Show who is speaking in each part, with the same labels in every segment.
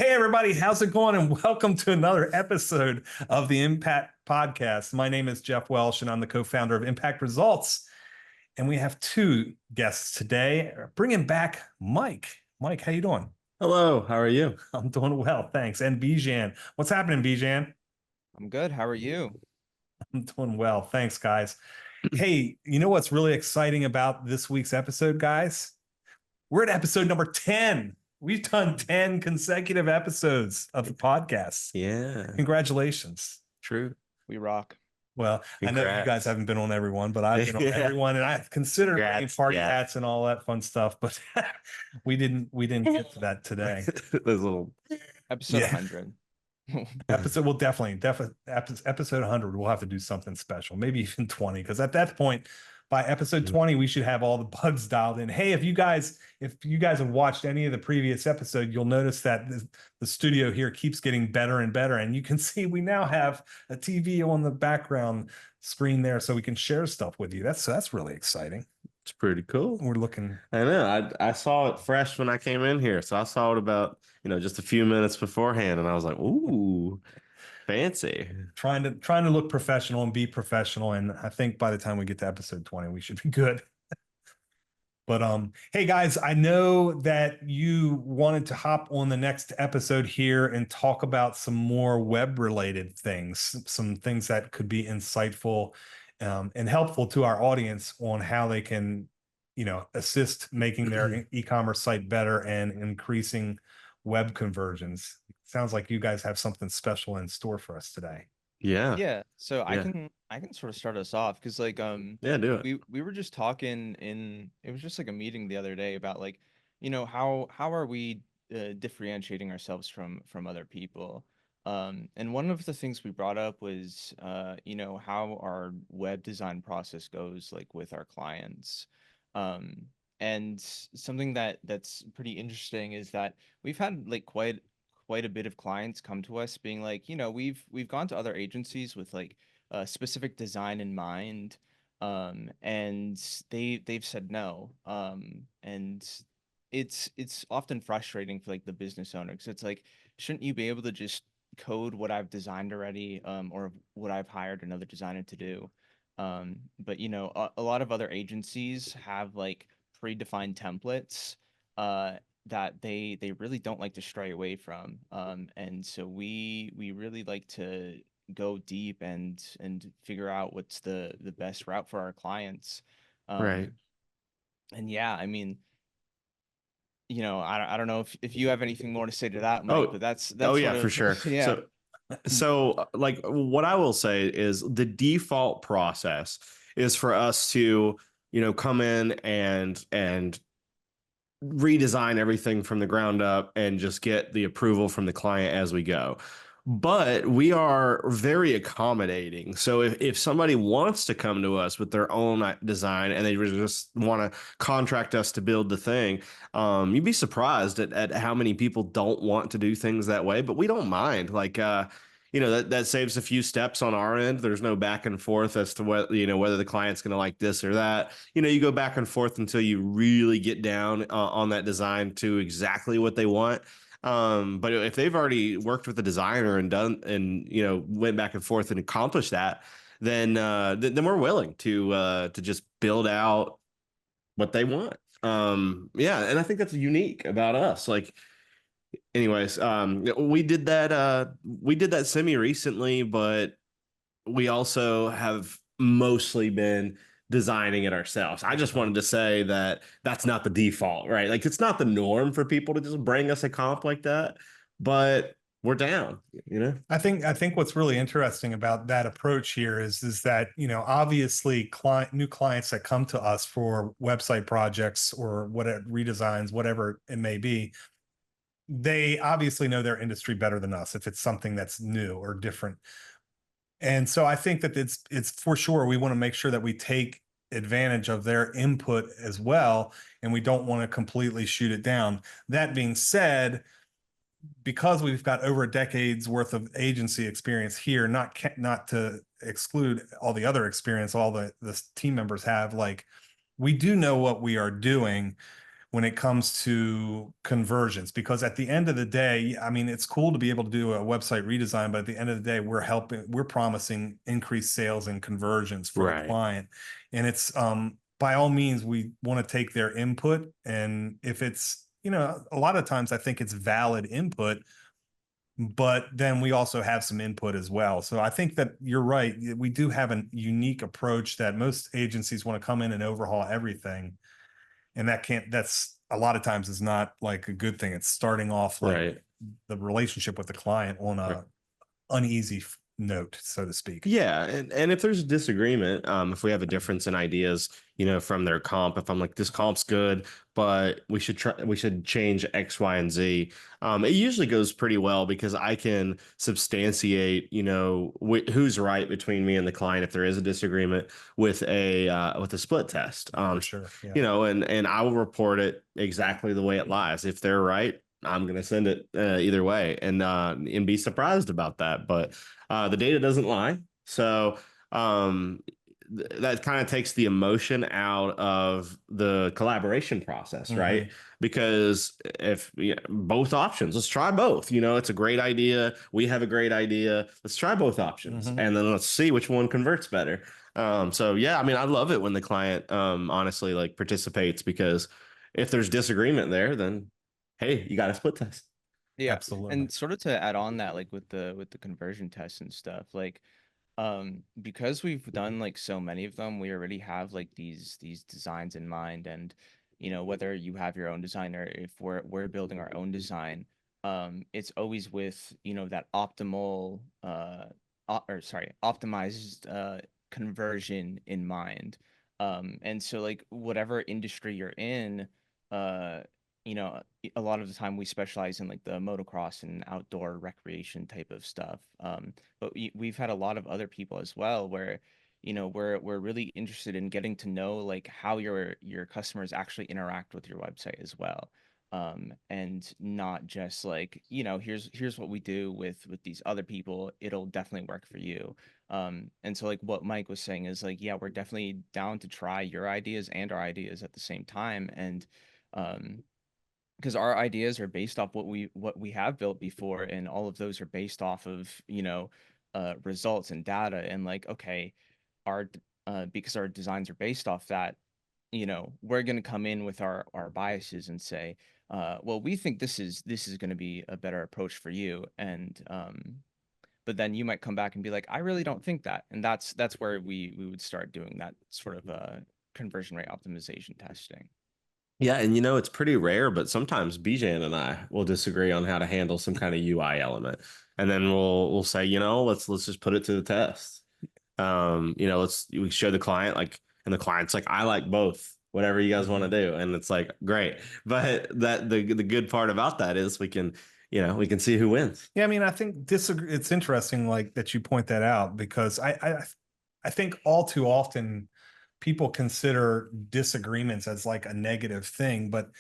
Speaker 1: Hey, everybody, how's it going? And welcome to another episode of the Impakt Podcast. My name is Jeff Welsh, and I'm the co-founder of Impakt Results. And we have two guests today, bringing back Mike. Mike, how you doing?
Speaker 2: Hello, how are you?
Speaker 1: I'm doing well, thanks. And Bijan. What's happening, Bijan?
Speaker 3: I'm good. How are you?
Speaker 1: I'm doing well, thanks, guys. Hey, you know what's really exciting about this week's episode, guys? We're at episode number 10. We've done 10 consecutive episodes of the podcast.
Speaker 2: Yeah,
Speaker 1: Congratulations.
Speaker 2: true.
Speaker 3: We rock.
Speaker 1: Well, I know you
Speaker 2: Congrats.
Speaker 1: guys haven't been on every one, but I've been on
Speaker 2: Yeah.
Speaker 1: every one, and I considered bringing
Speaker 2: Congrats,
Speaker 1: party
Speaker 2: yeah.
Speaker 1: hats and all that fun stuff, but we didn't get to that today.
Speaker 2: Those little
Speaker 3: Episode
Speaker 1: Yeah.
Speaker 3: 100.
Speaker 1: Episode, we'll definitely episode 100, we'll have to do something special, maybe even 20, because at that point, by episode 20, we should have all the bugs dialed in. Hey, if you guys have watched any of the previous episode, you'll notice that the studio here keeps getting better and better. And you can see we now have a TV on the background screen there, so we can share stuff with you. That's really exciting.
Speaker 2: It's pretty cool.
Speaker 1: We're looking.
Speaker 2: I know. I saw it fresh when I came in here, so I saw it about just a few minutes beforehand, and I was like, "Ooh, fancy."
Speaker 1: Trying to look professional and be professional, and I think by the time we get to episode 20, we should be good. But hey guys, I know that you wanted to hop on the next episode here and talk about some more web related things, some things that could be insightful and helpful to our audience on how they can, assist making their e-commerce site better and increasing web conversions. Sounds like you guys have something special in store for us today.
Speaker 2: Yeah.
Speaker 3: Yeah. So
Speaker 2: Yeah.
Speaker 3: I can sort of start us off because
Speaker 2: Yeah, do it.
Speaker 3: we were just talking it was just like a meeting the other day about how are we differentiating ourselves from other people. And one of the things we brought up was how our web design process goes like with our clients. And something that's pretty interesting is that we've had like quite a bit of clients come to us being like, we've gone to other agencies with like a specific design in mind, and they've said no. And it's often frustrating for like the business owner because it's like, shouldn't you be able to just code what I've designed already, or what I've hired another designer to do? But a lot of other agencies have like predefined templates that they really don't like to stray away from. And so we really like to go deep and figure out what's the best route for our clients.
Speaker 2: Right.
Speaker 3: And yeah, I mean, I don't know if you have anything more to say to that, Mike,
Speaker 2: Oh,
Speaker 3: but that's
Speaker 2: Oh
Speaker 3: sort
Speaker 2: yeah, for
Speaker 3: of
Speaker 2: sure.
Speaker 3: yeah.
Speaker 2: So like what I will say is the default process is for us to, come in and redesign everything from the ground up and just get the approval from the client as we go. But we are very accommodating. So if somebody wants to come to us with their own design and they just want to contract us to build the thing, you'd be surprised at how many people don't want to do things that way. But we don't mind. Like, that saves a few steps on our end. There's no back and forth as to what, whether the client's going to like this or that. You go back and forth until you really get down on that design to exactly what they want. But if they've already worked with the designer and done and went back and forth and accomplished that, then we're willing to just build out what they want. Yeah, and I think that's unique about us. Like, anyways, we did that semi recently, but we also have mostly been designing it ourselves. I just wanted to say that that's not the default, right? Like, it's not the norm for people to just bring us a comp like that, but we're down,
Speaker 1: I think what's really interesting about that approach here is that, obviously new clients that come to us for website projects or whatever redesigns, whatever it may be, they obviously know their industry better than us if it's something that's new or different. And so I think that it's for sure we want to make sure that we take advantage of their input as well, and we don't want to completely shoot it down. That being said, because we've got over a decade's worth of agency experience here, not to exclude all the other experience all the team members have, like, we do know what we are doing. when it comes to conversions, because at the end of the day, I mean, it's cool to be able to do a website redesign, but at the end of the day, we're promising increased sales and conversions for the
Speaker 2: Right.
Speaker 1: client. And it's, by all means, we want to take their input. And if it's, a lot of times I think it's valid input, but then we also have some input as well. So I think that you're right. We do have a unique approach that most agencies want to come in and overhaul everything. And that's a lot of times is not like a good thing. It's starting off like
Speaker 2: Right.
Speaker 1: the relationship with the client on
Speaker 2: Right.
Speaker 1: a uneasy note, so to speak.
Speaker 2: Yeah, and if there's a disagreement, if we have a difference in ideas, from their comp, if I'm like this comp's good, but we should change X, Y, and Z. It usually goes pretty well because I can substantiate, who's right between me and the client if there is a disagreement with a split test.
Speaker 1: For sure. Yeah.
Speaker 2: And I will report it exactly the way it lies. If they're right, I'm gonna send it either way, and be surprised about that. But the data doesn't lie. So that kind of takes the emotion out of the collaboration process, right? Because if both options, let's try both. It's a great idea. We have a great idea. Let's try both options, and then let's see which one converts better. So yeah, I mean, I love it when the client honestly like participates, because if there's disagreement there, then hey, you got a split test.
Speaker 3: Yeah.
Speaker 1: Absolutely.
Speaker 3: And sort of to add on that, like with the conversion tests and stuff, like because we've done like so many of them, we already have like these designs in mind. And whether you have your own design or if we're building our own design, it's always with that optimized conversion in mind. And so like whatever industry you're in, uh a lot of the time we specialize in like the motocross and outdoor recreation type of stuff. But we've had a lot of other people as well where we're really interested in getting to know like how your customers actually interact with your website as well. And not just like here's what we do with these other people, it'll definitely work for you. And so like what Mike was saying is like, yeah, we're definitely down to try your ideas and our ideas at the same time. And um because our ideas are based off what we have built before, and all of those are based off of results and data. And like, okay, our because our designs are based off that, we're going to come in with our biases and say, well, we think this is going to be a better approach for you. And but then you might come back and be like, I really don't think that. And that's where we would start doing that sort of conversion rate optimization testing.
Speaker 2: Yeah, and it's pretty rare, but sometimes Bijan and I will disagree on how to handle some kind of UI element, and then we'll say, let's just put it to the test. We show the client like, and the client's like, I like both, whatever you guys want to do, and it's like great. But the good part about that is we can see who wins.
Speaker 1: Yeah, I mean, I think it's interesting, like that you point that out, because I think all too often people consider disagreements as like a negative thing, but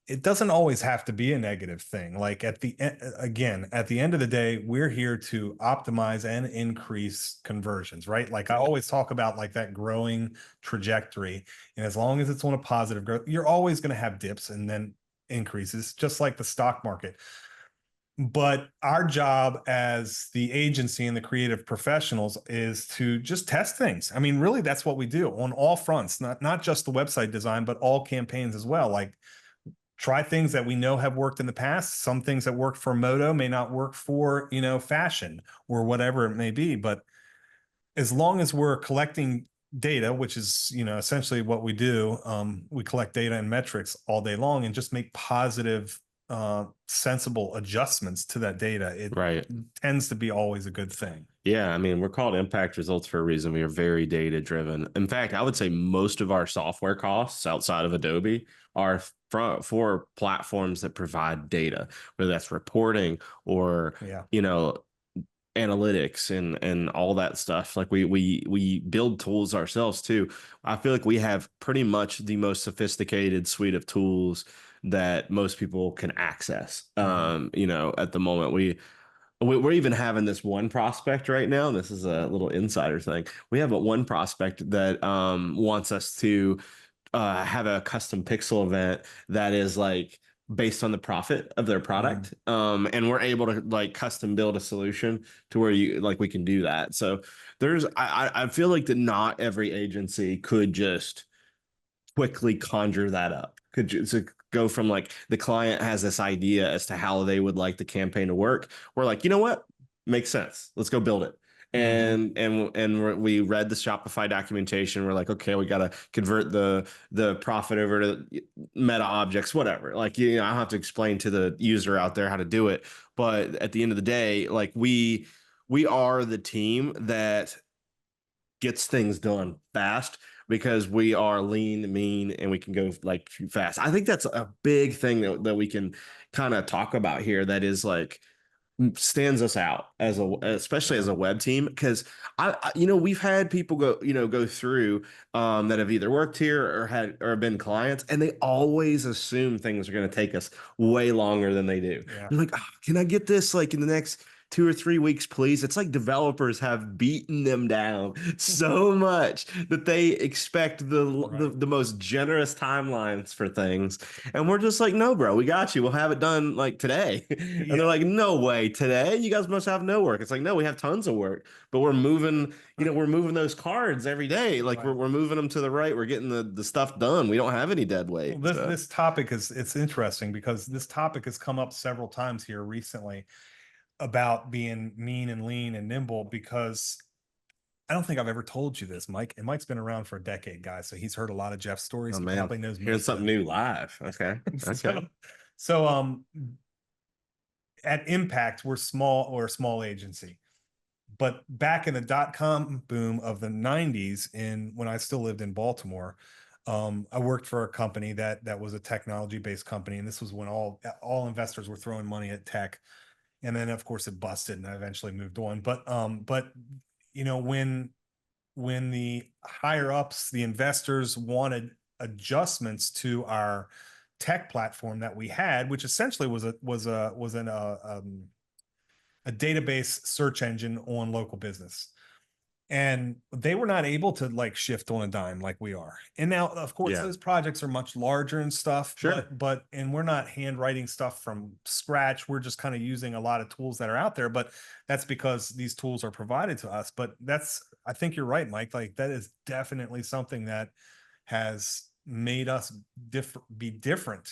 Speaker 1: it doesn't always have to be a negative thing. Like at the end of the day, we're here to optimize and increase conversions, right? Like I always talk about like that growing trajectory. And as long as it's on a positive growth, you're always going to have dips and then increases, just like the stock market. But our job as the agency and the creative professionals is to just test things. I mean, really, that's what we do on all fronts, not just the website design, but all campaigns as well. Like try things that we know have worked in the past. Some things that worked for moto may not work for, fashion or whatever it may be. But as long as we're collecting data, which is, essentially what we do, we collect data and metrics all day long and just make positive sensible adjustments to that data, it
Speaker 2: Right.
Speaker 1: tends to be always a good thing.
Speaker 2: Yeah, I mean, we're called impact results for a reason. We are very data driven. In fact, I would say most of our software costs outside of Adobe are for platforms that provide data, whether that's reporting or analytics and all that stuff. Like we build tools ourselves too. I feel like we have pretty much the most sophisticated suite of tools that most people can access. At the moment we're even having this one prospect right now. This is a little insider thing. We have one prospect that wants us to have a custom pixel event that is like based on the profit of their product. And we're able to like custom build a solution to where you like we can do that. So I feel like that not every agency could just quickly conjure that up. Could you to go from like the client has this idea as to how they would like the campaign to work. We're like, you know what? Makes sense. Let's go build it. We read the Shopify documentation. We're like, okay, we got to convert the profit over to meta objects, whatever. Like, you know, I don't have to explain to the user out there how to do it. But at the end of the day, like we are the team that gets things done fast because we are lean, mean, and we can go like fast. I think that's a big thing that we can kind of talk about here that is like stands us out as a especially as a web team because you know we've had people go through that have either worked here or had or been clients and they always assume things are going to take us way longer than they do.
Speaker 1: Yeah.
Speaker 2: They're like, oh, can I get this like in the next 2 or 3 weeks, please? It's like developers have beaten them down so much that they expect the most generous timelines for things. And we're just like, no, bro, we got you. We'll have it done like today. And they're like, no way, today? You guys must have no work. It's like, no, we have tons of work, but we're moving, you know, we're moving those cards every day. Like we're moving them to the right. We're getting the stuff done. We don't have any dead weight.
Speaker 1: Well, this topic it's interesting because this topic has come up several times here recently about being mean and lean and nimble because I don't think I've ever told you this, Mike. And Mike's been around for a decade, guys. So he's heard a lot of Jeff's stories.
Speaker 2: Oh,
Speaker 1: He
Speaker 2: man.
Speaker 1: probably knows me.
Speaker 2: Here's something new live. Okay. Okay.
Speaker 1: So at Impakt, we're a small agency. But back in the dot-com boom of the 90s, when I still lived in Baltimore, I worked for a company that was a technology-based company. And this was when all investors were throwing money at tech. And then of course it busted and I eventually moved on. But you know, when the higher ups, the investors wanted adjustments to our tech platform that we had, which essentially was a database search engine on local business. And they were not able to like shift on a dime like we are. And now, of course, those projects are much larger and stuff.
Speaker 2: Sure.
Speaker 1: But we're not handwriting stuff from scratch. We're just kind of using a lot of tools that are out there. But that's because these tools are provided to us. But I think you're right, Mike. Like that is definitely something that has made us be different.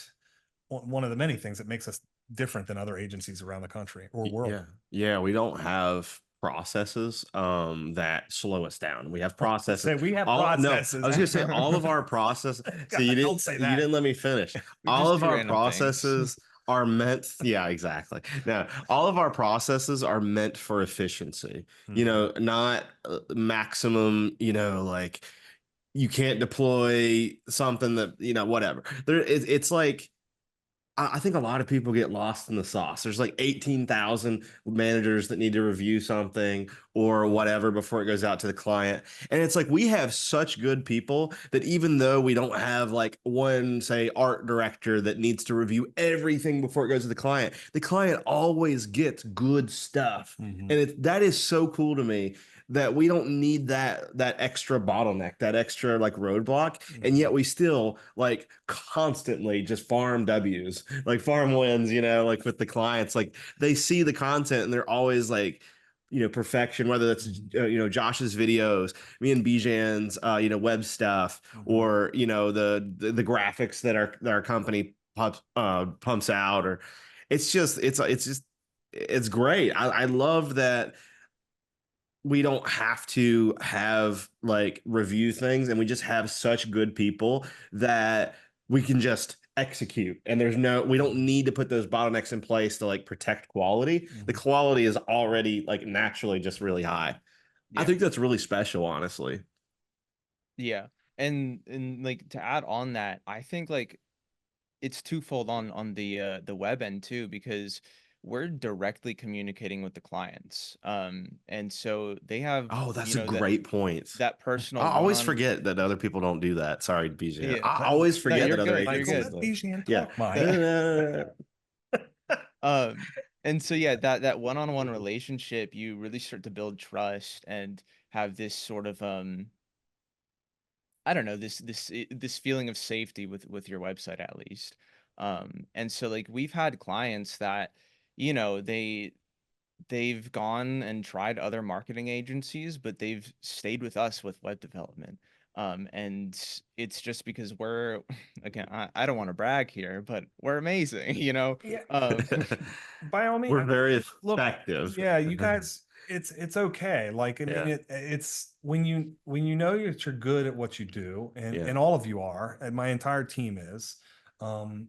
Speaker 1: One of the many things that makes us different than other agencies around the country or world.
Speaker 2: Yeah, we don't have processes that slow us down. We have processes.
Speaker 1: We have processes.
Speaker 2: No, I was gonna say all of our processes. So you didn't let me finish. All of our processes are meant, yeah, exactly. Now, all of our processes are meant for efficiency. You know, not maximum, you know, like you can't deploy something that, you know, whatever. It's like I think a lot of people get lost in the sauce. There's like 18,000 managers that need to review something or whatever before it goes out to the client. And it's like we have such good people that even though we don't have like one, say, art director that needs to review everything before it goes to the client always gets good stuff. And that is so cool to me that we don't need that extra bottleneck, that extra like roadblock, and yet we still like constantly just farm W's, like farm wins, you know, like with the clients. Like they see the content and they're always like, you know, perfection, whether that's you know, Josh's videos, me and Bijan's you know, web stuff, or you know, the graphics that our company pumps out, or it's great. I love that we don't have to have like review things and we just have such good people that we can just execute, and we don't need to put those bottlenecks in place to like protect quality. The quality is already like naturally just really high. I think that's really special, honestly.
Speaker 3: Yeah. And like to add on that, I think like it's twofold on the web end too, because we're directly communicating with the clients. And so they have,
Speaker 2: that's a great point.
Speaker 3: That personal.
Speaker 2: I always forget that other people don't do that. Sorry, Bijan.
Speaker 3: Yeah.
Speaker 2: I always forget that other
Speaker 1: agencies
Speaker 2: yeah.
Speaker 3: And so yeah, that one-on-one relationship, you really start to build trust and have this sort of I don't know, this feeling of safety with your website at least. And so like we've had clients that, you know, they've gone and tried other marketing agencies, but they've stayed with us with web development. And it's just because we're, again, I don't want to brag here, but we're amazing, you know.
Speaker 1: Yeah,
Speaker 3: Um,
Speaker 1: by all means.
Speaker 2: We're very
Speaker 1: Look,
Speaker 2: effective.
Speaker 1: yeah, you guys, it's okay. Like, I mean,
Speaker 2: Yeah.
Speaker 1: it's when you know that you're good at what you do, and
Speaker 2: Yeah.
Speaker 1: all of you are, and my entire team is, um,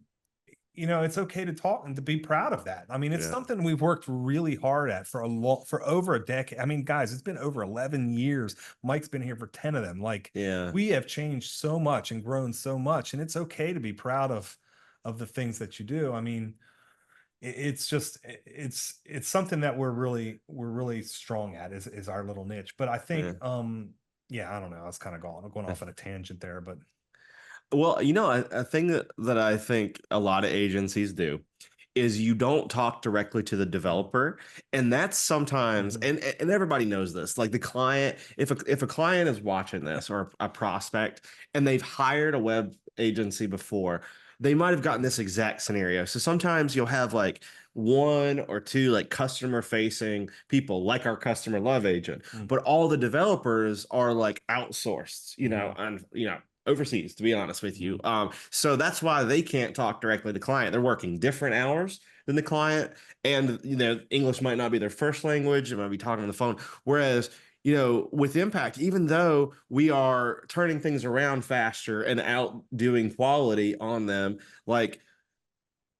Speaker 1: you know, it's okay to talk and to be proud of that. I mean, it's
Speaker 2: Yeah.
Speaker 1: something we've worked really hard at for over a decade. I mean, guys, it's been over 11 years. Mike's been here for 10 of them. Like,
Speaker 2: Yeah.
Speaker 1: we have changed so much and grown so much, and it's okay to be proud of the things that you do. I mean, it's just it's something that we're really strong at, is our little niche. But I think
Speaker 2: Yeah.
Speaker 1: yeah, I don't know, I was kind of going off on a tangent there, but
Speaker 2: Well, you know, a thing that I think a lot of agencies do is you don't talk directly to the developer, and that's sometimes,
Speaker 1: Mhm.
Speaker 2: and everybody knows this. Like the client, if a client is watching this, or a prospect, and they've hired a web agency before, they might have gotten this exact scenario. So sometimes you'll have like one or two like customer facing people, like our customer love agent,
Speaker 1: Mm.
Speaker 2: but all the developers are like outsourced, you know,
Speaker 1: Mhm.
Speaker 2: and you know, overseas, to be honest with you.
Speaker 1: Mhm.
Speaker 2: So that's why they can't talk directly to the client. They're working different hours than the client, and you know, English might not be their first language. They might be talking on the phone. Whereas, you know, with Impakt, even though we are turning things around faster and outdoing quality on them, like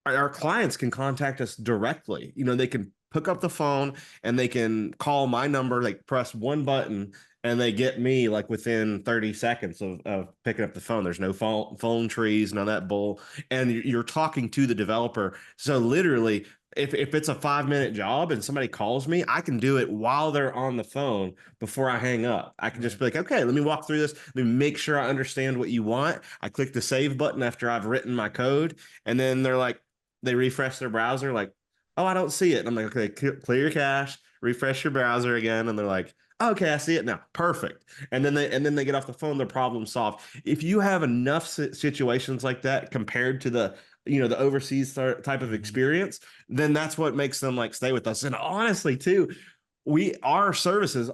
Speaker 2: our clients can contact us directly. You know, they can pick up the phone and they can call my number, like press one button, and they get me like within 30 seconds of picking up the phone. There's no phone trees, none of that bull. And you're talking to the developer. So literally, if it's a 5 minute job and somebody calls me, I can do it while they're on the phone before I hang up. I can just
Speaker 1: Right.
Speaker 2: be like, okay, let me walk through this. Let me make sure I understand what you want. I click the save button after I've written my code. And then they're like, they refresh their browser, like, oh, I don't see it. And I'm like, okay, clear your cache, refresh your browser again. And they're like, oh, okay, I see it now. Perfect. And then they get off the phone, their problem solved. If you have enough situations like that compared to the, you know, the overseas type of
Speaker 1: Mhm.
Speaker 2: experience, then that's what makes them like stay with us. And honestly, too, our services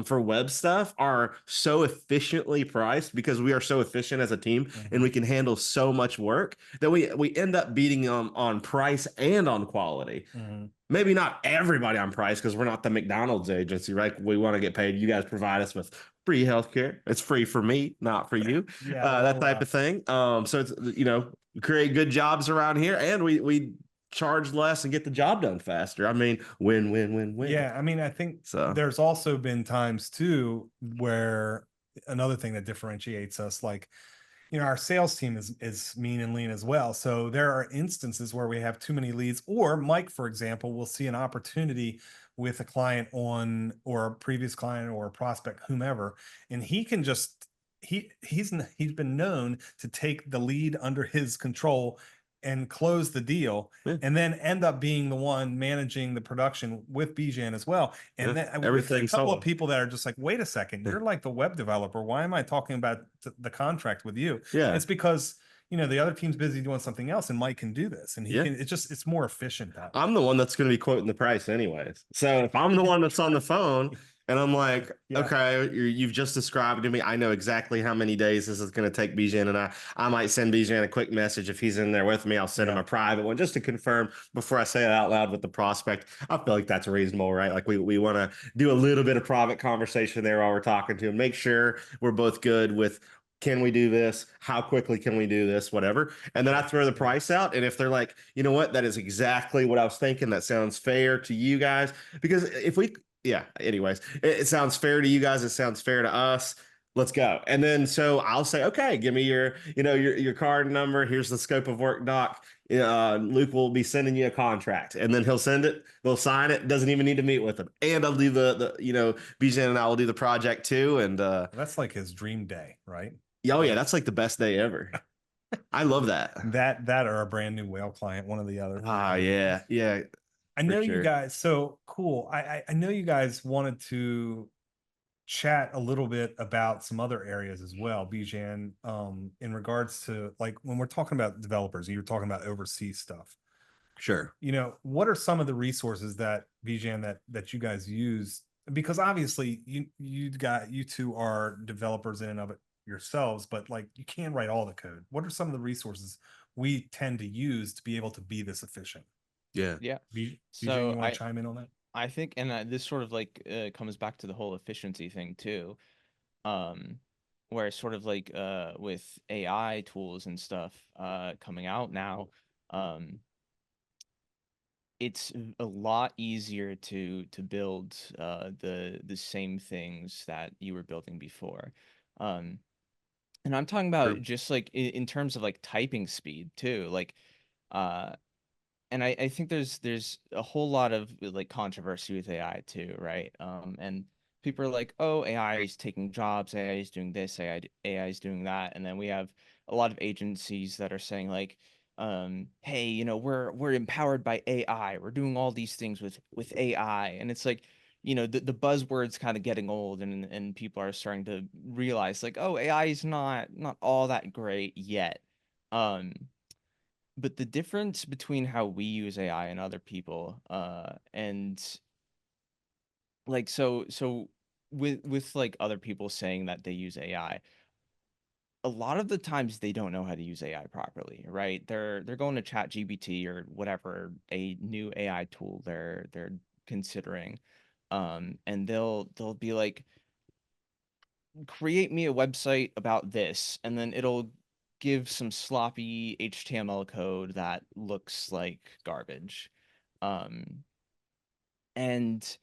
Speaker 2: for web stuff are so efficiently priced because we are so efficient as a team, and
Speaker 1: Mhm.
Speaker 2: we can handle so much work that we end up beating them on price and on quality.
Speaker 1: Mhm.
Speaker 2: Maybe not everybody on price, because we're not the McDonald's agency, right? We want to get paid. You guys provide us with free healthcare. It's free for me, not for you.
Speaker 1: Yeah,
Speaker 2: That
Speaker 1: well,
Speaker 2: type of thing. So it's, you know, create good jobs around here, and we charge less and get the job done faster. I mean, win, win, win, win.
Speaker 1: yeah, I mean, I think
Speaker 2: So
Speaker 1: there's also been times too where another thing that differentiates us, like, you know, our sales team is mean and lean as well. So there are instances where we have too many leads, or Mike, for example, will see an opportunity with a client on, or a previous client or a prospect, whomever, and he can just he's been known to take the lead under his control and close the deal,
Speaker 2: yeah,
Speaker 1: and then end up being the one managing the production with Bijan as well.
Speaker 2: yeah,
Speaker 1: And then we've had a
Speaker 2: everything's
Speaker 1: couple of
Speaker 2: solved.
Speaker 1: people that are just like, wait a second, you're like the web developer. Why am I talking about the contract with you?
Speaker 2: Yeah,
Speaker 1: It's because, you know, the other team's busy doing something else, and Mike can do this, and he
Speaker 2: yeah.
Speaker 1: can. It's more efficient that way.
Speaker 2: I'm the one that's going to be quoting the price anyways. So if I'm the one that's on the phone and I'm like,
Speaker 1: Yeah,
Speaker 2: okay, you've just described to me, I know exactly how many days this is going to take Bijan, and I might send Bijan a quick message if he's in there with me. I'll send him
Speaker 1: yeah,
Speaker 2: a private one just to confirm before I say it out loud with the prospect. I feel like that's reasonable, right? Like we want to do a little bit of private conversation there while we're talking to him, make sure we're both good with, can we do this? How quickly can we do this? Whatever. And then I throw the
Speaker 1: yeah.
Speaker 2: price out. And if they're like, you know what, that is exactly what I was thinking. That sounds fair to you guys. Because if we, yeah, anyways, it sounds fair to you guys. It sounds fair to us. Let's go. And then so I'll say, okay, give me your, you know, your card number. Here's the scope of work doc. Luke will be sending you a contract, and then he'll send it. They'll sign it. Doesn't even need to meet with them. And I'll do the you know, Bijan and I will do the project too. And
Speaker 1: That's like his dream day, right?
Speaker 2: oh yeah,
Speaker 1: Like
Speaker 2: that's like the best day ever. I love that.
Speaker 1: that or a brand new whale client, one or the other.
Speaker 2: Ah, yeah, yeah,
Speaker 1: I
Speaker 2: for
Speaker 1: know you
Speaker 2: sure.
Speaker 1: guys. So cool. I know you guys wanted to chat a little bit about some other areas as well, Bijan, in regards to like when we're talking about developers, you're talking about overseas stuff.
Speaker 2: Sure.
Speaker 1: What are some of the resources that Bijan that you guys use? Because obviously you two are developers in and of it yourselves, but like you can't write all the code. What are some of the resources we tend to use to be able to be this efficient?
Speaker 2: Yeah.
Speaker 3: Yeah.
Speaker 1: Bijan,
Speaker 3: So
Speaker 1: you want to chime in on that?
Speaker 3: I think, and this sort of like comes back to the whole efficiency thing too, um, where sort of like with AI tools and stuff coming out now, um, it's a lot easier to build the same things that you were building before. Um, and I'm talking about
Speaker 2: True.
Speaker 3: just like in terms of like typing speed too. Like uh and I think there's a whole lot of like controversy with AI too, right? And people are like, oh, AI is taking jobs, AI is doing this, AI is doing that, and then we have a lot of agencies that are saying like, hey, we're empowered by AI, we're doing all these things with AI, and it's like, the buzzwords kind of getting old, and people are starting to realize like, oh, AI is not all that great yet. Um, but the difference between how we use AI and other people, and like so with like other people saying that they use AI, a lot of the times they don't know how to use AI properly, right? They're going to Chat GPT or whatever a new AI tool they're considering, and they'll be like, create me a website about this, and then it'll give some sloppy HTML code that looks like garbage. Um, and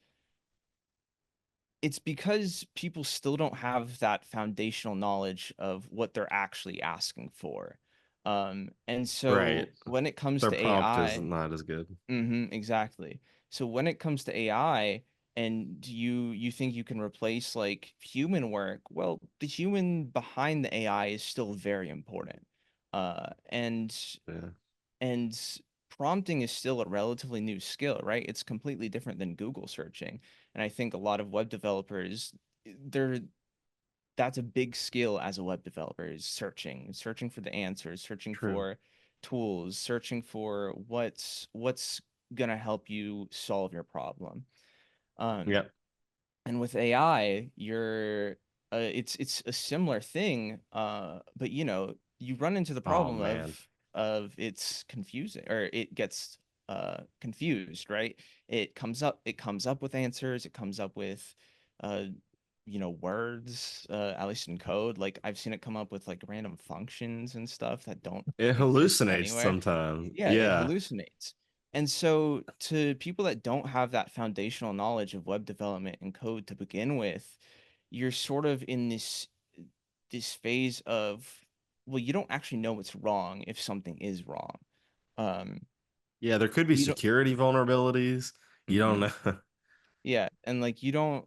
Speaker 3: it's because people still don't have that foundational knowledge of what they're actually asking for. And
Speaker 2: Right.
Speaker 3: so when it comes
Speaker 2: Their
Speaker 3: to
Speaker 2: prompt is
Speaker 3: AI,
Speaker 2: not as good.
Speaker 3: exactly. So when it comes to AI and you think you can replace like human work, well, the human behind the AI is still very important. And
Speaker 2: Yeah.
Speaker 3: and prompting is still a relatively new skill, right? It's completely different than Google searching. And I think a lot of web developers, they're that's a big skill as a web developer, is searching for the answers, searching
Speaker 2: True.
Speaker 3: for tools, searching for what's gonna help you solve your problem. Um,
Speaker 2: Yep.
Speaker 3: and with AI, it's a similar thing, but you run into the
Speaker 2: Oh
Speaker 3: problem
Speaker 2: man.
Speaker 3: of it's confusing, or it gets confused, right? It comes up with answers, it comes up with uh words, at least in code. Like I've seen it come up with like random functions and stuff that don't
Speaker 2: It
Speaker 3: exist
Speaker 2: hallucinates
Speaker 3: anywhere.
Speaker 2: sometimes.
Speaker 3: Yeah, it
Speaker 2: Yeah.
Speaker 3: hallucinates. And so, to people that don't have that foundational knowledge of web development and code to begin with, you're sort of in this phase of, well, you don't actually know what's wrong if something is wrong. Um,
Speaker 2: Yeah, there could be
Speaker 3: you don't,
Speaker 2: security vulnerabilities. You don't
Speaker 3: mhm.
Speaker 2: know.
Speaker 3: Yeah, and like you don't,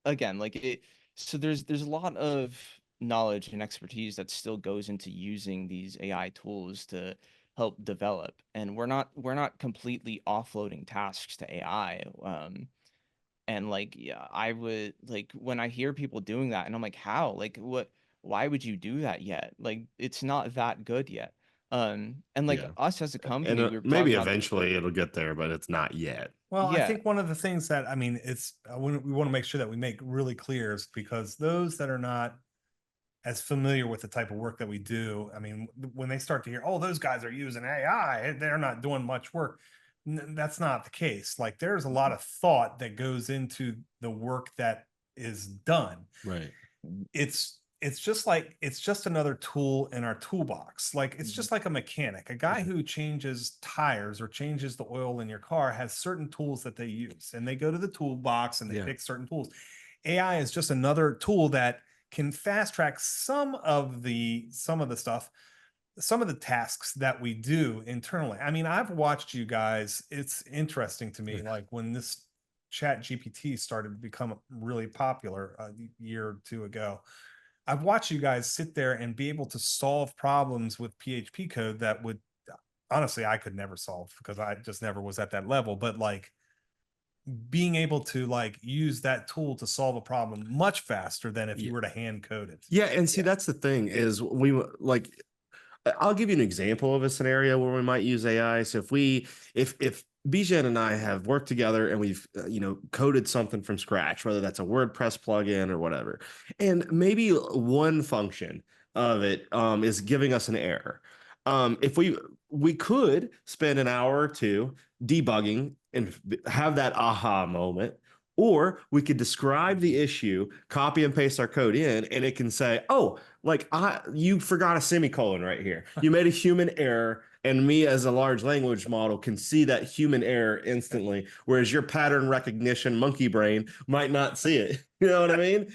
Speaker 3: again, like it. So there's a lot of knowledge and expertise that still goes into using these AI tools to help develop, and we're not completely offloading tasks to AI. And like, yeah, I would like when I hear people doing that, and I'm like, how? Like, what? Why would you do that yet? Like, it's not that good yet. And like
Speaker 2: Yeah.
Speaker 3: us as a
Speaker 2: And
Speaker 3: company, we were
Speaker 2: maybe
Speaker 3: talking about,
Speaker 2: eventually it'll get there, but it's not yet.
Speaker 1: Well, I
Speaker 3: yeah,
Speaker 1: think one of the things that I mean, we want to make sure that we make really clear is because those that are not as familiar with the type of work that we do, I mean, when they start to hear, oh, those guys are using AI, they're not doing much work. That's not the case. Like there's a lot of thought that goes into the work that is done.
Speaker 2: Right.
Speaker 1: It's just another tool in our toolbox. Like it's
Speaker 3: mhm,
Speaker 1: just like a mechanic. A guy who changes tires or changes the oil in your car has certain tools that they use, and they go to the toolbox and they
Speaker 2: Yeah.
Speaker 1: pick certain tools. AI is just another tool that can fast track some of the stuff, some of the tasks that we do internally. I mean, I've watched you guys. It's interesting to me, like when this Chat GPT started to become really popular a year or two ago. I've watched you guys sit there and be able to solve problems with PHP code that would honestly I could never solve because I just never was at that level. But like being able to like use that tool to solve a problem much faster than if you were to hand code it.
Speaker 2: Yeah, and see, that's the thing is like I'll give you an example of a scenario where we might use AI. So if Bijan and I have worked together and we've coded something from scratch, whether that's a WordPress plugin or whatever, and maybe one function of it is giving us an error. If we could spend an hour or two debugging and have that aha moment, or we could describe the issue, copy and paste our code in, and it can say, "Oh, like you forgot a semicolon right here. You made a human error." And me as a large language model can see that human error instantly, whereas your pattern recognition monkey brain might not see it. You know what I mean?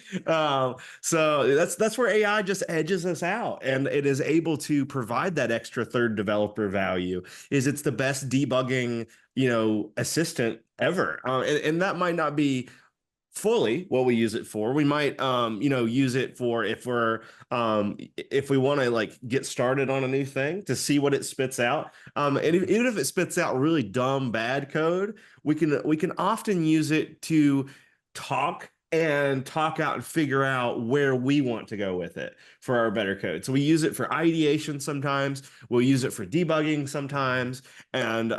Speaker 2: So that's where AI just edges us out, and it is able to provide that extra third developer value. It's the best debugging assistant ever, and that might not be fully what we use it for. We might use it for if we want to like get started on a new thing to see what it spits out. And even if it spits out really dumb bad code, we can often use it to talk out and figure out where we want to go with it for our better code. So we use it for ideation sometimes, we'll use it for debugging sometimes, and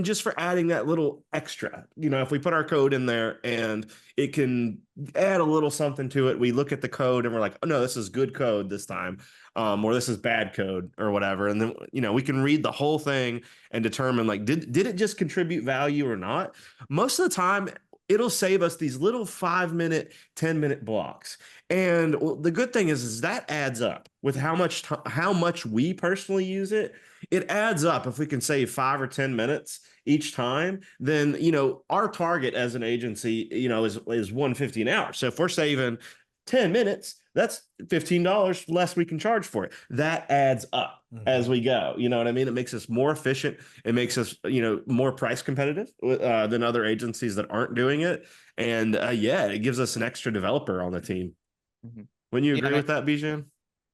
Speaker 2: just for adding that little extra. If we put our code in there and it can add a little something to it, we look at the code and we're like, oh no, this is good code this time, or this is bad code or whatever. And then we can read the whole thing and determine like, did it just contribute value or not? Most of the time it'll save us these little 5-minute, 10-minute blocks. And the good thing is that adds up with how much we personally use it. It adds up. If we can save 5 or 10 minutes each time, then our target as an agency is $150 an hour. So if we're saving 10 minutes, that's $15 less we can charge for it. That adds up as we go. You know what I mean? It makes us more efficient. It makes us, more price competitive than other agencies that aren't doing it. And it gives us an extra developer on the team. Wouldn't you agree with that, Bijan?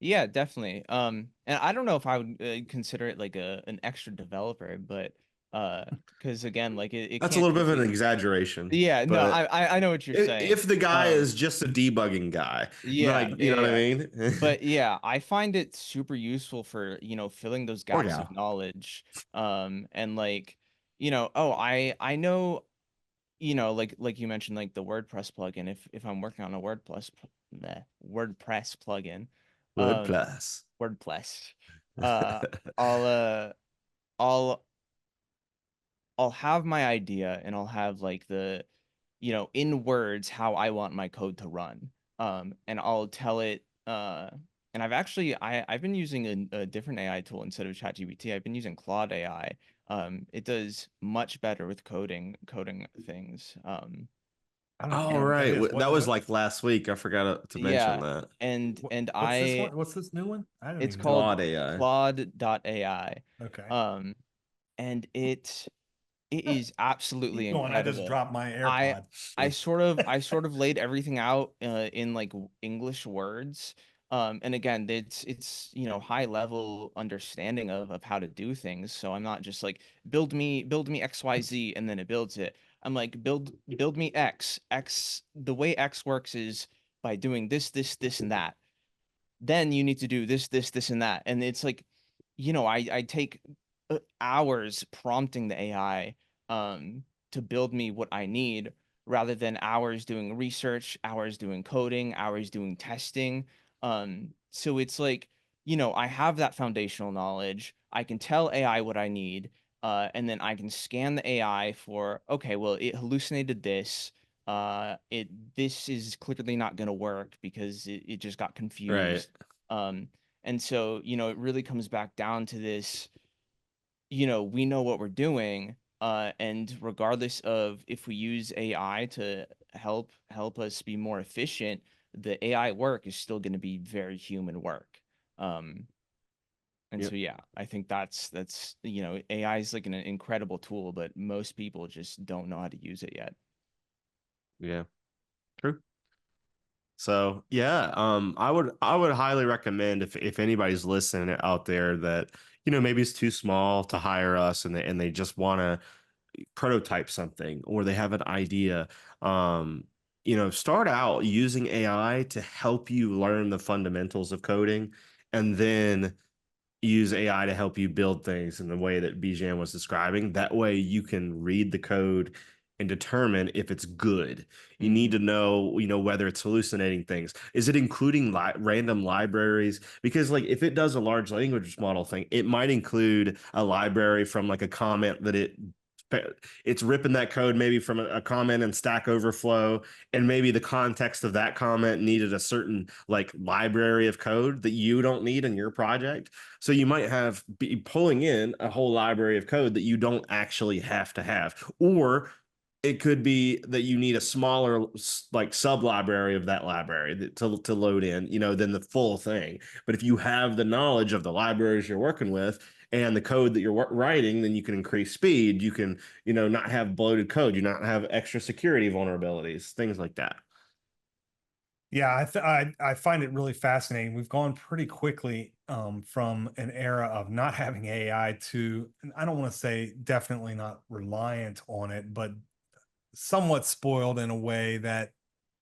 Speaker 3: Yeah, definitely. And I don't know if I would consider it like an extra developer, but because again, like it
Speaker 2: that's a little bit of an exaggeration.
Speaker 3: Yeah, no, I know what you're saying.
Speaker 2: If the guy is just a debugging guy,
Speaker 3: yeah,
Speaker 2: like, you know what I mean?
Speaker 3: But yeah, I find it super useful for filling those gaps of knowledge. And like, I know, like you mentioned, like the WordPress plugin. If I'm working on a WordPress plugin, WordPress, I'll I'll I'll have my idea and I'll have like the, in words how I want my code to run. And I'll tell it, and I've been using a different AI tool instead of ChatGPT. I've been using Claude AI. It does much better with coding things.
Speaker 1: I don't know.
Speaker 2: Oh, right. That was like last week. I forgot to mention that.
Speaker 3: And
Speaker 1: what's this one? What's this new one?
Speaker 3: It's called
Speaker 2: Claude AI.
Speaker 3: Claude.ai.
Speaker 1: Okay.
Speaker 3: And it is absolutely incredible.
Speaker 1: I just dropped my AirPod.
Speaker 3: I sort of laid everything out in like English words. And again, it's high level understanding of how to do things. So I'm not just like build me XYZ and then it builds it. I'm like build me X. The way X works is by doing this, and that. Then you need to do this, and that. And it's like, I take hours prompting the AI to build me what I need rather than hours doing research, hours doing coding, hours doing testing. So it's like, I have that foundational knowledge. I can tell AI what I need, and then I can scan the AI for, okay, well, it hallucinated this. This is clearly not going to work because it just got confused.
Speaker 2: Right.
Speaker 3: And so, it really comes back down to this, we know what we're doing. And regardless of if we use AI to help us be more efficient, the AI work is still going to be very human work. And so, yeah, I think that's AI is like an incredible tool, but most people just don't know how to use it yet.
Speaker 2: Yeah, true. So yeah, I would highly recommend if anybody's listening out there that maybe it's too small to hire us and they just want to prototype something or they have an idea, start out using AI to help you learn the fundamentals of coding, and then use AI to help you build things in the way that Bijan was describing. That way you can read the code and determine if it's good. You need to know, whether it's hallucinating things. Is it including random libraries? Because like if it does a large language model thing, it might include a library from like a comment that it's ripping that code maybe from a comment in Stack Overflow, and maybe the context of that comment needed a certain like library of code that you don't need in your project. So you might be pulling in a whole library of code that you don't actually have to have, or it could be that you need a smaller like sub library of that library to load in, than the full thing. But if you have the knowledge of the libraries you're working with and the code that you're writing, then you can increase speed. You can, not have bloated code. You not have extra security vulnerabilities, things like that.
Speaker 1: Yeah, I find it really fascinating. We've gone pretty quickly from an era of not having AI to, I don't want to say definitely not reliant on it, but somewhat spoiled in a way that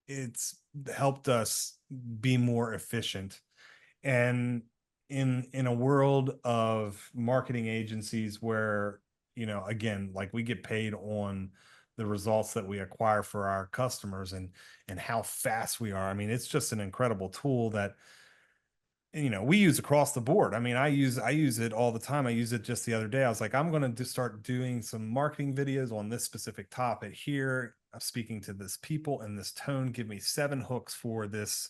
Speaker 1: it's helped us be more efficient. And in a world of marketing agencies where, again, like we get paid on the results that we acquire for our customers and how fast we are. I mean, it's just an incredible tool that we use across the board. I mean, I use it all the time. I use it just the other day. I was like, I'm going to start doing some marketing videos on this specific topic here. I'm speaking to this people in this tone. Give me 7 hooks for this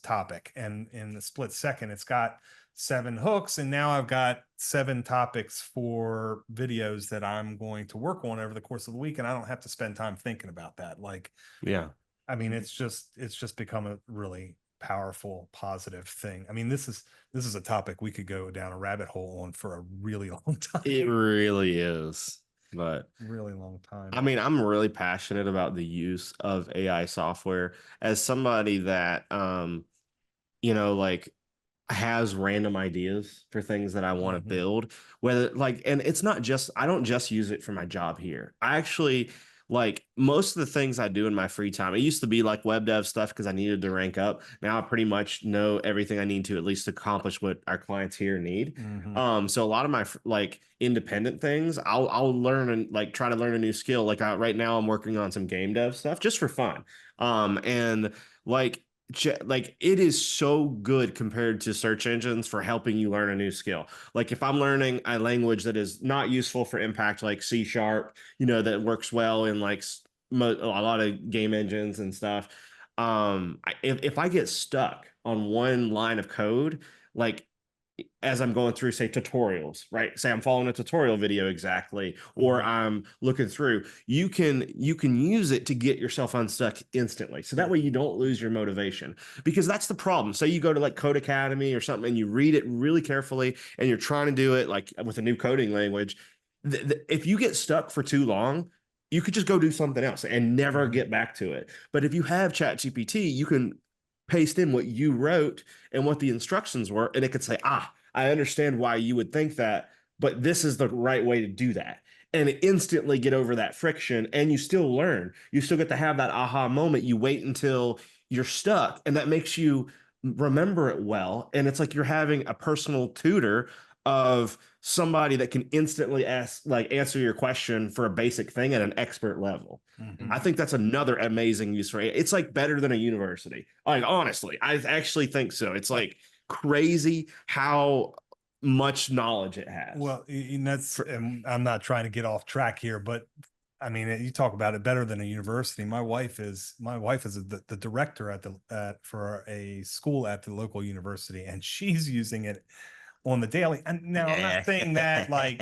Speaker 1: topic. And in the split second, it's got 7 hooks. And now I've got 7 topics for videos that I'm going to work on over the course of the week. And I don't have to spend time thinking about that. Like,
Speaker 2: yeah,
Speaker 1: I mean, it's just become a really powerful, positive thing. I mean, this is a topic we could go down a rabbit hole on for a really long time.
Speaker 2: It really is, but
Speaker 1: really long time.
Speaker 2: I mean, I'm really passionate about the use of AI software as somebody that, like has random ideas for things that I want to build, whether like, and it's not just, I don't just use it for my job here. I actually like most of the things I do in my free time. It used to be like web dev stuff because I needed to rank up. Now I pretty much know everything I need to at least accomplish what our clients here need. So a lot of my like independent things, I'll learn and like try to learn a new skill. Like right now I'm working on some game dev stuff just for fun. And like it is so good compared to search engines for helping you learn a new skill. Like if I'm learning a language that is not useful for Impact, like C#, that works well in like a lot of game engines and stuff. If I get stuck on one line of code, like as I'm going through, say, tutorials, right? Say I'm following a tutorial video exactly, or I'm looking through, you can use it to get yourself unstuck instantly. So that way you don't lose your motivation, because that's the problem. Say you go to like Code Academy or something and you read it really carefully and you're trying to do it like with a new coding language. If you get stuck for too long, you could just go do something else and never get back to it. But if you have ChatGPT, you can paste in what you wrote and what the instructions were, and it could say, I understand why you would think that, but this is the right way to do that. And instantly get over that friction, and you still learn. You still get to have that aha moment. You wait until you're stuck, and that makes you remember it well. And it's like you're having a personal tutor of somebody that can instantly answer your question for a basic thing at an expert level. I think that's another amazing use for it. It's like better than a university. Like honestly, I actually think so. It's like crazy how much knowledge it has.
Speaker 1: Well, and I'm not trying to get off track here, but I mean, you talk about it better than a university. My wife is the director for a school at the local university, and she's using it on the daily. And now I'm not saying that like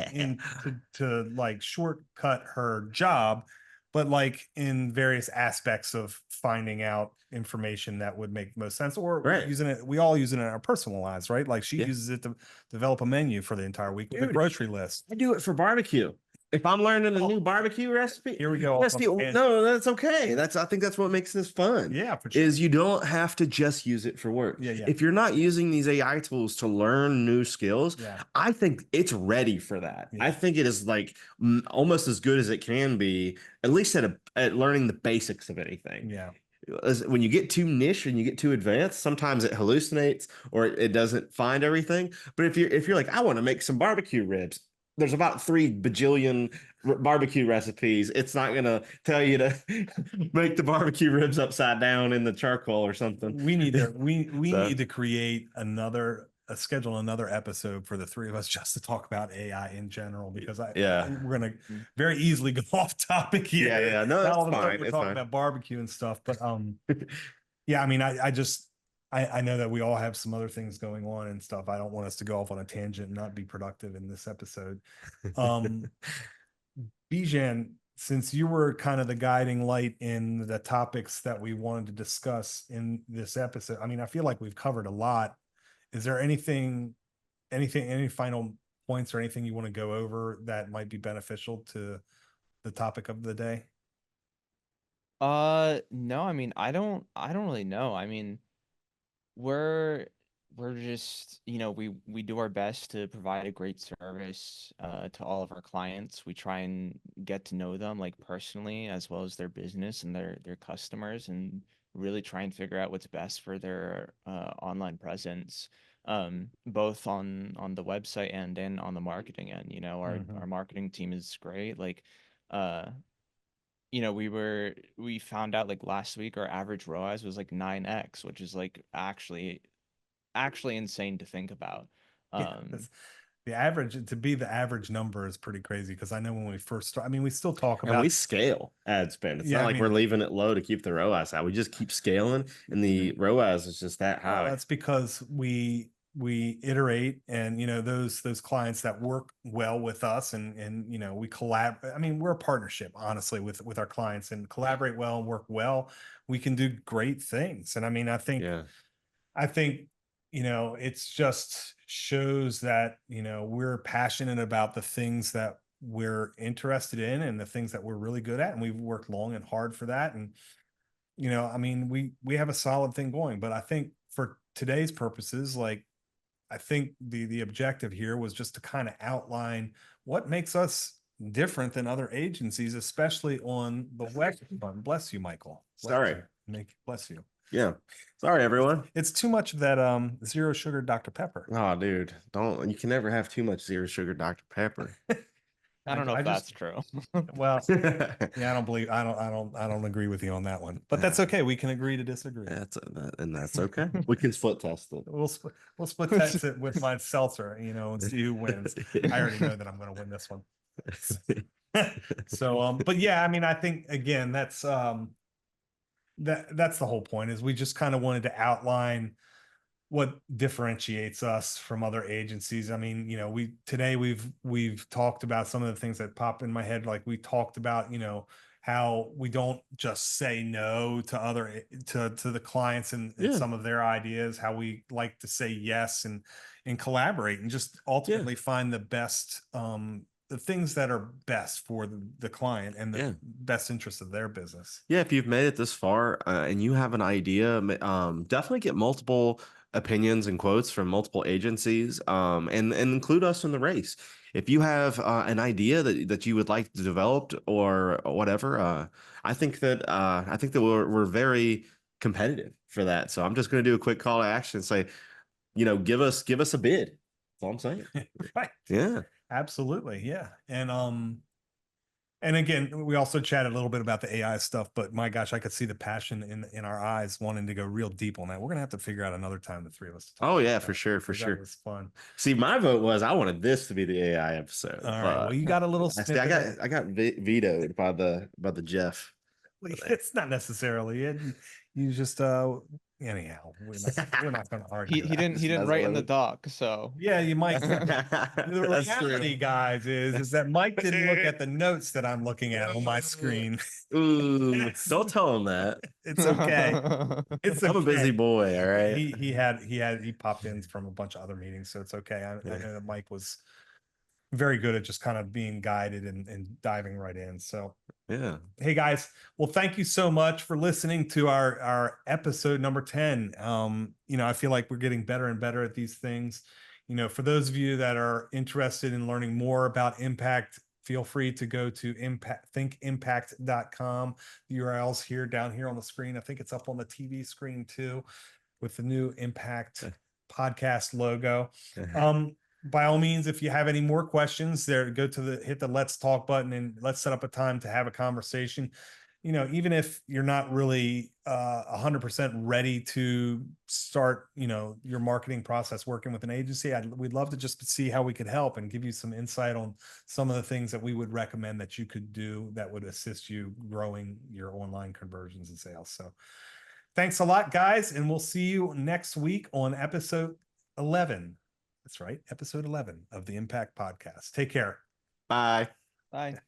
Speaker 1: to like shortcut her job, but like in various aspects of finding out information that would make most sense, or using it. We all use it in our personal lives, right? Like she uses it to develop a menu for the entire week with a grocery list.
Speaker 2: I do it for barbecue. if I'm learning a new barbecue recipe,
Speaker 1: Here we go.
Speaker 2: no, that's okay. I think that's what makes this fun.
Speaker 1: Yeah, for sure.
Speaker 2: Is you don't have to just use it for work.
Speaker 1: Yeah.
Speaker 2: If you're not using these AI tools to learn new skills, I think it's ready for that. I think it is like almost as good as it can be, at least at learning the basics of anything.
Speaker 1: Yeah.
Speaker 2: When you get too niche and you get too advanced, sometimes it hallucinates or it doesn't find everything. But if you're like, I want to make some barbecue ribs, there's about 3 bajillion barbecue recipes. It's not gonna tell you to make the barbecue ribs upside down in the charcoal or something.
Speaker 1: We need to need to create schedule another episode for the three of us just to talk about AI in general, because we're gonna very easily go off topic here.
Speaker 2: Yeah. No, that's fine.
Speaker 1: We're talking about barbecue and stuff, but yeah, I mean, I know that we all have some other things going on and stuff. I don't want us to go off on a tangent and not be productive in this episode. Bijan, since you were kind of the guiding light in the topics that we wanted to discuss in this episode, I mean, I feel like we've covered a lot. Is there any final points or anything you want to go over that might be beneficial to the topic of the day?
Speaker 3: No, I mean, I don't really know. I mean, we're just, we do our best to provide a great service to all of our clients. We try and get to know them like personally, as well as their business and their customers, and really try and figure out what's best for their online presence, both on the website and then on the marketing end. Our marketing team is great. Like we found out like last week our average ROAS was like 9x, which is like actually insane to think about.
Speaker 1: The average number is pretty crazy, because I know when we first start, I mean, we still talk about,
Speaker 2: and we scale ad spend. It's not like we're leaving it low to keep the ROAS out. We just keep scaling, and the ROAS is just that high.
Speaker 1: Well, that's because we iterate, and those clients that work well with us, and we collaborate. I mean, we're a partnership, honestly, with our clients, and collaborate well and work well, we can do great things. And I mean, I think it's just shows that we're passionate about the things that we're interested in and the things that we're really good at, and we've worked long and hard for that. And I mean, we have a solid thing going. But I think for today's purposes, like, I think the objective here was just to kind of outline what makes us different than other agencies, especially on the web front. Bless you, Michael. Bless you.
Speaker 2: Yeah. Sorry, everyone.
Speaker 1: It's too much of that zero sugar Dr. Pepper.
Speaker 2: Oh, dude, you can never have too much zero sugar Dr. Pepper.
Speaker 3: I don't know if that's true.
Speaker 1: Well, yeah, I don't agree with you on that one, but that's okay. We can agree to disagree.
Speaker 2: That's okay. We can split test it.
Speaker 1: We'll split test it with my seltzer, and see who wins. I already know that I'm going to win this one. So, but yeah, I mean, I think again, that's the whole point, is we just kind of wanted to outline what differentiates us from other agencies. I mean, today we've talked about some of the things that pop in my head. Like, we talked about, how we don't just say no to the clients and some of their ideas, how we like to say yes and collaborate and just ultimately find the best, the things that are best for the client and the best interest of their business.
Speaker 2: Yeah. If you've made it this far and you have an idea, definitely get multiple opinions and quotes from multiple agencies, and include us in the race. If you have an idea that you would like to develop or whatever, I think that we're very competitive for that. So I'm just going to do a quick call to action and say, give us a bid. That's all I'm saying.
Speaker 1: Right.
Speaker 2: Yeah.
Speaker 1: Absolutely. Yeah. And again, we also chatted a little bit about the AI stuff, but my gosh, I could see the passion in our eyes wanting to go real deep on that. We're going to have to figure out another time, the three of us.
Speaker 2: Oh yeah, for sure.
Speaker 1: That was fun.
Speaker 2: See, my vote was I wanted this to be the AI episode.
Speaker 1: All right. Well, you got a little snippet.
Speaker 2: I got vetoed by the Jeff.
Speaker 1: It's not necessarily it. You just anyhow, we're not going to argue.
Speaker 3: He didn't write in the doc, so
Speaker 1: yeah, you might. The reality, guys, is that Mike didn't look at the notes that I'm looking at on my screen.
Speaker 2: Ooh, don't tell him that.
Speaker 1: It's okay.
Speaker 2: I'm a busy boy. All right.
Speaker 1: He popped in from a bunch of other meetings, so it's okay. I know that Mike was very good at just kind of being guided and diving right in. So
Speaker 2: Yeah.
Speaker 1: hey guys, well, thank you so much for listening to our episode number 10. I feel like we're getting better and better at these things. For those of you that are interested in learning more about Impakt, feel free to go to thinkimpact.com. The URL's here down here on the screen. I think it's up on the TV screen too, with the new Impakt Podcast logo. By all means, if you have any more questions, hit the Let's Talk button and let's set up a time to have a conversation. Even if you're not really 100% ready to start, your marketing process working with an agency, we'd love to just see how we could help and give you some insight on some of the things that we would recommend that you could do that would assist you growing your online conversions and sales. So thanks a lot, guys, and we'll see you next week on episode 11. That's right, episode 11 of the Impakt Podcast. Take care.
Speaker 2: Bye.
Speaker 3: Bye.